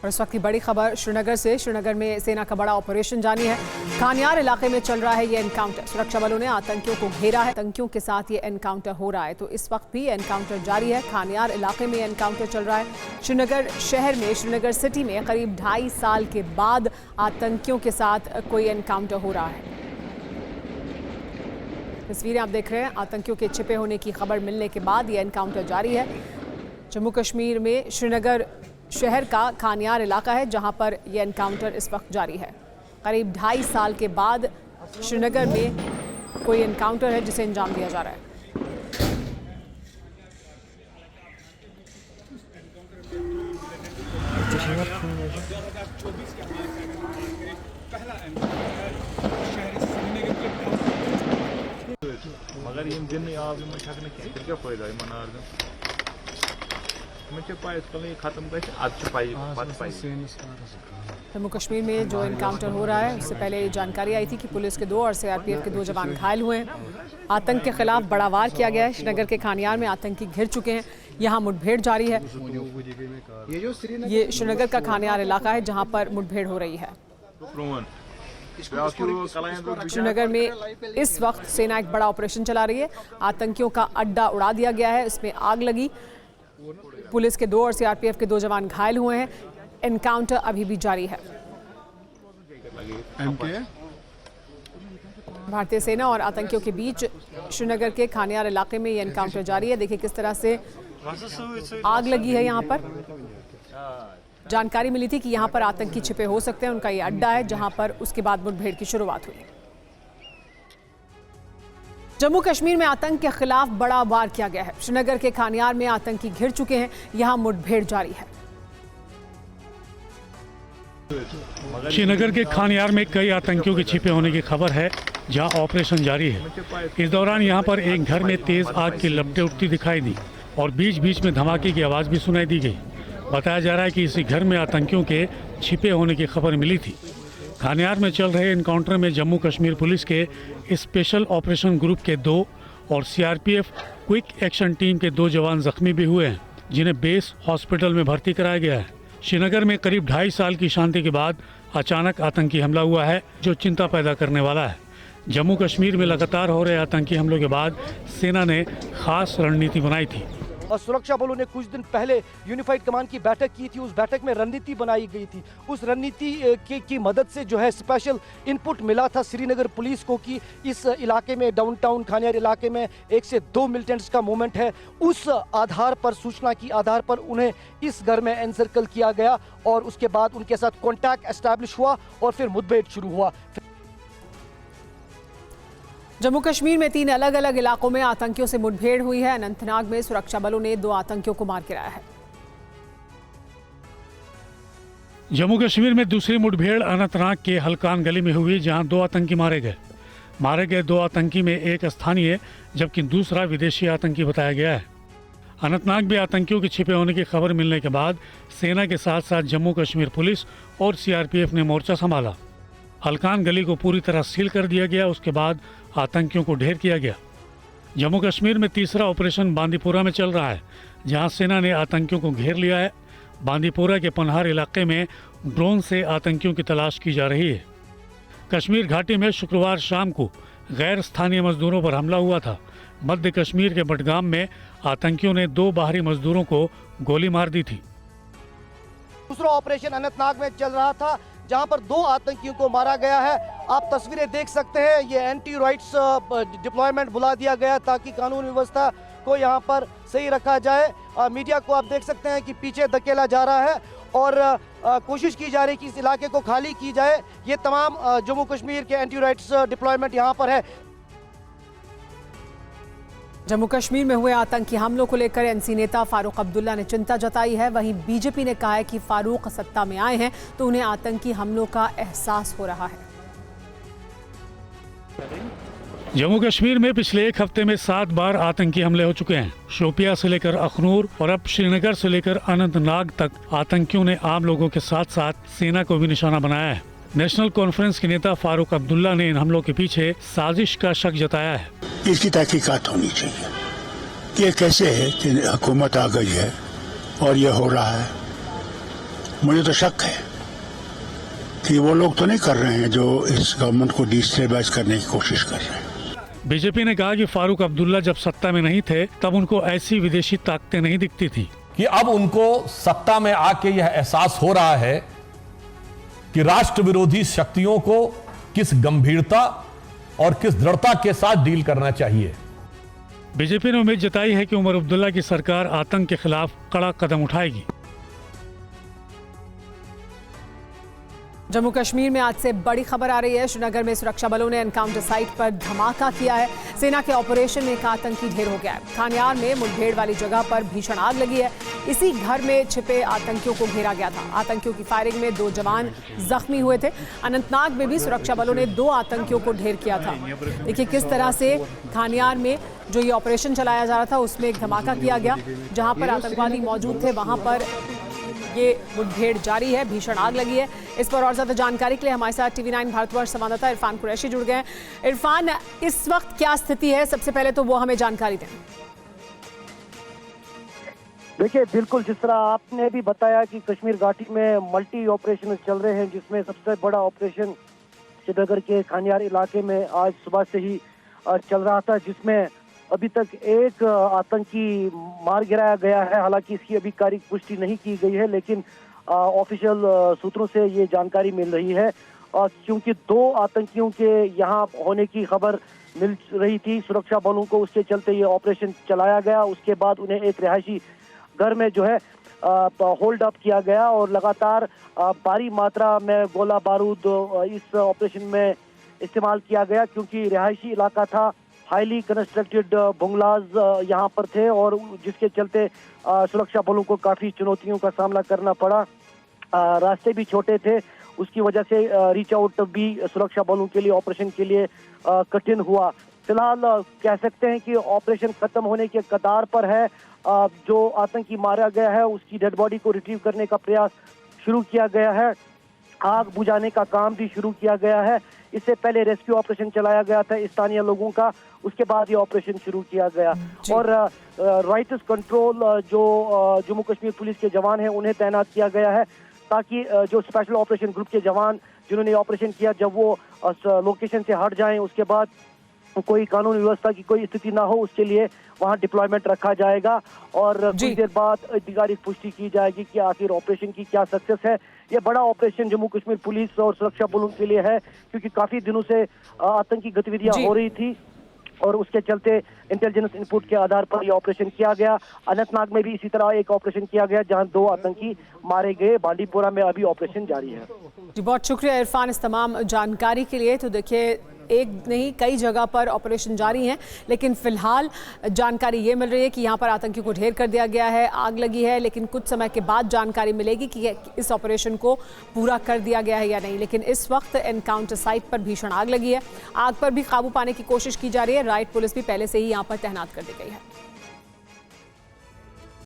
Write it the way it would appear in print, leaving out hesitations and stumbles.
और इस वक्त की बड़ी खबर श्रीनगर से। श्रीनगर में सेना का बड़ा ऑपरेशन जारी है। खानियार इलाके में चल रहा है ये एनकाउंटर। सुरक्षा बलों ने आतंकियों को घेरा है। आतंकियों के साथ ये एनकाउंटर हो रहा है, तो इस वक्त भी एनकाउंटर जारी है। खानियार इलाके में एनकाउंटर चल रहा है। श्रीनगर शहर में, श्रीनगर सिटी में करीब 2.5 साल के बाद आतंकियों के साथ कोई एनकाउंटर हो रहा है। तस्वीरें आप देख रहे हैं। आतंकियों के छिपे होने की खबर मिलने के बाद ये एनकाउंटर जारी है। जम्मू कश्मीर में श्रीनगर शहर का खानियार इलाका है जहां पर यह एनकाउंटर इस वक्त जारी है। करीब 2.5 साल के बाद श्रीनगर में कोई एनकाउंटर है जिसे अंजाम दिया जा रहा है। मगर यम दिन आव यम छकने क्या फायदा खत्म जम्मू कश्मीर में जो एनकाउंटर हो रहा है उससे पहले जानकारी आई थी कि पुलिस के 2 और सीआरपीएफ के 2 जवान घायल हुए हैं। आतंक के खिलाफ बड़ा वार किया गया है। श्रीनगर के खानियार में आतंकी घिर चुके हैं। यहाँ मुठभेड़ जारी है। ये श्रीनगर का खानियार इलाका है जहाँ पर मुठभेड़ हो रही है। श्रीनगर में इस वक्त सेना एक बड़ा ऑपरेशन चला रही है। आतंकियों का अड्डा उड़ा दिया गया है, इसमें आग लगी। पुलिस के 2 और सीआरपीएफ के 2 जवान घायल हुए हैं। एनकाउंटर अभी भी जारी है। भारतीय सेना और आतंकियों के बीच श्रीनगर के खानियार इलाके में ये एनकाउंटर जारी है। देखिए किस तरह से आग लगी है। यहाँ पर जानकारी मिली थी कि यहाँ पर आतंकी छिपे हो सकते हैं। उनका ये अड्डा है जहाँ पर उसके बाद मुठभेड़ की शुरुआत हुई। जम्मू कश्मीर में आतंक के खिलाफ बड़ा वार किया गया है। श्रीनगर के खानियार में आतंकी घिर चुके हैं। यहाँ मुठभेड़ जारी है। श्रीनगर के खानियार में कई आतंकियों के छिपे होने की खबर है, जहां ऑपरेशन जारी है। इस दौरान यहां पर एक घर में तेज आग की लपटें उठती दिखाई दी और बीच बीच में धमाके की आवाज़ भी सुनाई दी गई। बताया जा रहा है कि इसी घर में आतंकियों के छिपे होने की खबर मिली थी। खानियार में चल रहे एनकाउंटर में जम्मू कश्मीर पुलिस के स्पेशल ऑपरेशन ग्रुप के 2 और सीआरपीएफ क्विक एक्शन टीम के 2 जवान जख्मी भी हुए हैं, जिन्हें बेस हॉस्पिटल में भर्ती कराया गया है। श्रीनगर में करीब 2.5 साल की शांति के बाद अचानक आतंकी हमला हुआ है, जो चिंता पैदा करने वाला है। जम्मू कश्मीर में लगातार हो रहे आतंकी हमलों के बाद सेना ने खास रणनीति बनाई थी और सुरक्षा बलों ने कुछ दिन पहले यूनिफाइड कमांड की बैठक की थी। उस बैठक में रणनीति बनाई गई थी। उस रणनीति की मदद से जो है स्पेशल इनपुट मिला था श्रीनगर पुलिस को कि इस इलाके में, डाउनटाउन खानियार इलाके में 1 से 2 मिलिटेंट्स का मूवमेंट है। उस आधार पर, सूचना की आधार पर उन्हें इस घर में एनसर्कल किया गया और उसके बाद उनके साथ कॉन्टैक्ट एस्टैब्लिश हुआ और फिर मुठभेड़ शुरू हुआ। जम्मू कश्मीर में 3 अलग अलग इलाकों में आतंकियों से मुठभेड़ हुई है। अनंतनाग में सुरक्षा बलों ने 2 आतंकियों को मार गिराया है। जम्मू कश्मीर में दूसरी मुठभेड़ अनंतनाग के हल्कान गली में हुई, जहां 2 आतंकी मारे गए 2 आतंकी में एक स्थानीय जबकि दूसरा विदेशी आतंकी बताया गया है। अनंतनाग में आतंकियों के छिपे होने की खबर मिलने के बाद सेना के साथ साथ जम्मू कश्मीर पुलिस और सीआरपीएफ ने मोर्चा संभाला। हल्कान गली को पूरी तरह सील कर दिया गया। उसके बाद आतंकियों को ढेर किया गया। जम्मू कश्मीर में तीसरा ऑपरेशन बांदीपुरा में चल रहा है, जहां सेना ने आतंकियों को घेर लिया है। बांदीपुरा के पनहार इलाके में ड्रोन से आतंकियों की तलाश की जा रही है। कश्मीर घाटी में शुक्रवार शाम को गैर स्थानीय मजदूरों पर हमला हुआ था। मध्य कश्मीर के बडगाम में आतंकियों ने 2 बाहरी मजदूरों को गोली मार दी थी। दूसरा ऑपरेशन अनंतनाग में चल रहा था, जहां पर 2 आतंकियों को मारा गया है। आप तस्वीरें देख सकते हैं। ये एंटी राइट्स डिप्लॉयमेंट बुला दिया गया ताकि कानून व्यवस्था को यहां पर सही रखा जाए। मीडिया को आप देख सकते हैं कि पीछे धकेला जा रहा है और कोशिश की जा रही है कि इस इलाके को खाली की जाए। ये तमाम जम्मू कश्मीर के एंटी राइट्स डिप्लॉयमेंट यहां पर है। जम्मू कश्मीर में हुए आतंकी हमलों को लेकर एनसी नेता फारूक अब्दुल्ला ने चिंता जताई है। वहीं बीजेपी ने कहा है कि फारूक सत्ता में आए हैं तो उन्हें आतंकी हमलों का एहसास हो रहा है। जम्मू कश्मीर में पिछले 1 हफ्ते में 7 बार आतंकी हमले हो चुके हैं। शोपिया से लेकर अखनूर और अब श्रीनगर से लेकर अनंतनाग तक आतंकियों ने आम लोगों के साथ साथ सेना को भी निशाना बनाया है। नेशनल कॉन्फ्रेंस के नेता फारूक अब्दुल्ला ने इन हमलों के पीछे साजिश का शक जताया है। इसकी तहकीकात होनी चाहिए। ये कैसे है कि हुकूमत आ गई है और ये हो रहा है। मुझे तो शक है कि वो लोग तो नहीं कर रहे हैं जो इस गवर्नमेंट को डिस्टेबलाइज करने की कोशिश कर रहे हैं। बीजेपी ने कहा कि फारूक अब्दुल्ला जब सत्ता में नहीं थे तब उनको ऐसी विदेशी ताकतें नहीं दिखती थी कि अब उनको सत्ता में आके यह एहसास हो रहा है कि राष्ट्र विरोधी शक्तियों को किस गंभीरता और किस दृढ़ता के साथ डील करना चाहिए। बीजेपी ने उम्मीद जताई है कि उमर अब्दुल्ला की सरकार आतंक के खिलाफ कड़ा कदम उठाएगी। जम्मू कश्मीर में आज से बड़ी खबर आ रही है। श्रीनगर में सुरक्षा बलों ने एनकाउंटर साइट पर धमाका किया है। सेना के ऑपरेशन में एक आतंकी ढेर हो गया है। खानियार में मुठभेड़ वाली जगह पर भीषण आग लगी है। इसी घर में छिपे आतंकियों को घेरा गया था। आतंकियों की फायरिंग में 2 जवान जख्मी हुए थे। अनंतनाग में भी सुरक्षा बलों ने 2 आतंकियों को ढेर किया था। देखिए किस तरह से खानियार में जो ये ऑपरेशन चलाया जा रहा था उसमें एक धमाका किया गया। जहां पर आतंकवादी मौजूद थे वहां पर ये मुठभेड़ जारी है, भीषण आग लगी है। इस पर और ज्यादा जानकारी के लिए हमारे साथ TV 9 भारतवर्ष संवाददाता इरफान कुरैशी जुड़ गए हैं। इरफान, इस वक्त क्या स्थिति है, सबसे पहले तो वो हमें जानकारी दें। देखिए, बिल्कुल जिस तरह आपने भी बताया कि कश्मीर घाटी में मल्टी ऑपरेशन चल रहे हैं, जिसमें सबसे बड़ा ऑपरेशन श्रीनगर के खानियार इलाके में आज सुबह से ही चल रहा था, जिसमें अभी तक एक आतंकी मार गिराया गया है। हालांकि इसकी अभी कारी पुष्टि नहीं की गई है, लेकिन ऑफिशियल सूत्रों से ये जानकारी मिल रही है। क्योंकि 2 आतंकियों के यहाँ होने की खबर मिल रही थी सुरक्षा बलों को, उसके चलते ये ऑपरेशन चलाया गया। उसके बाद उन्हें एक रिहायशी घर में जो है होल्ड अप किया गया और लगातार भारी मात्रा में गोला बारूद इस ऑपरेशन में इस्तेमाल किया गया, क्योंकि रिहायशी इलाका था, हाईली कंस्ट्रक्टेड बंगलाज यहाँ पर थे और जिसके चलते सुरक्षा बलों को काफ़ी चुनौतियों का सामना करना पड़ा। रास्ते भी छोटे थे, उसकी वजह से रीच आउट भी सुरक्षा बलों के लिए ऑपरेशन के लिए कठिन हुआ। फिलहाल कह सकते हैं कि ऑपरेशन खत्म होने के कगार पर है। जो आतंकी मारा गया है उसकी डेड बॉडी को रिट्रीव करने का प्रयास शुरू किया गया है। आग बुझाने का काम भी शुरू किया गया है। इससे पहले रेस्क्यू ऑपरेशन चलाया गया था स्थानीय लोगों का, उसके बाद ये ऑपरेशन शुरू किया गया। और राइट्स कंट्रोल जो जम्मू कश्मीर पुलिस के जवान हैं उन्हें तैनात किया गया है, ताकि जो स्पेशल ऑपरेशन ग्रुप के जवान जिन्होंने ऑपरेशन किया, जब वो लोकेशन से हट जाएं उसके बाद कोई कानून व्यवस्था की कोई स्थिति ना हो, उसके लिए वहां डिप्लॉयमेंट रखा जाएगा और कुछ देर बाद आधिकारिक पुष्टि की जाएगी कि आखिर ऑपरेशन की क्या सक्सेस है। ये बड़ा ऑपरेशन जम्मू कश्मीर पुलिस और सुरक्षा बलों के लिए है, क्योंकि काफी दिनों से आतंकी गतिविधियां हो रही थी और उसके चलते इंटेलिजेंस इनपुट के आधार पर यह ऑपरेशन किया गया। अनंतनाग में भी इसी तरह एक ऑपरेशन किया गया, जहां 2 आतंकी मारे गए। बांडीपोरा में अभी ऑपरेशन जारी है। जी, बहुत शुक्रिया इरफान इस तमाम जानकारी के लिए। तो देखिए, एक नहीं कई जगह पर ऑपरेशन जारी हैं, लेकिन फिलहाल जानकारी ये मिल रही है कि यहाँ पर आतंकियों को ढेर कर दिया गया है, आग लगी है। लेकिन कुछ समय के बाद जानकारी मिलेगी कि इस ऑपरेशन को पूरा कर दिया गया है या नहीं। लेकिन इस वक्त एनकाउंटर साइट पर भीषण आग लगी है। आग पर भी काबू पाने की कोशिश की जा रही है। राइट पुलिस भी पहले से ही यहाँ पर तैनात कर दी गई है।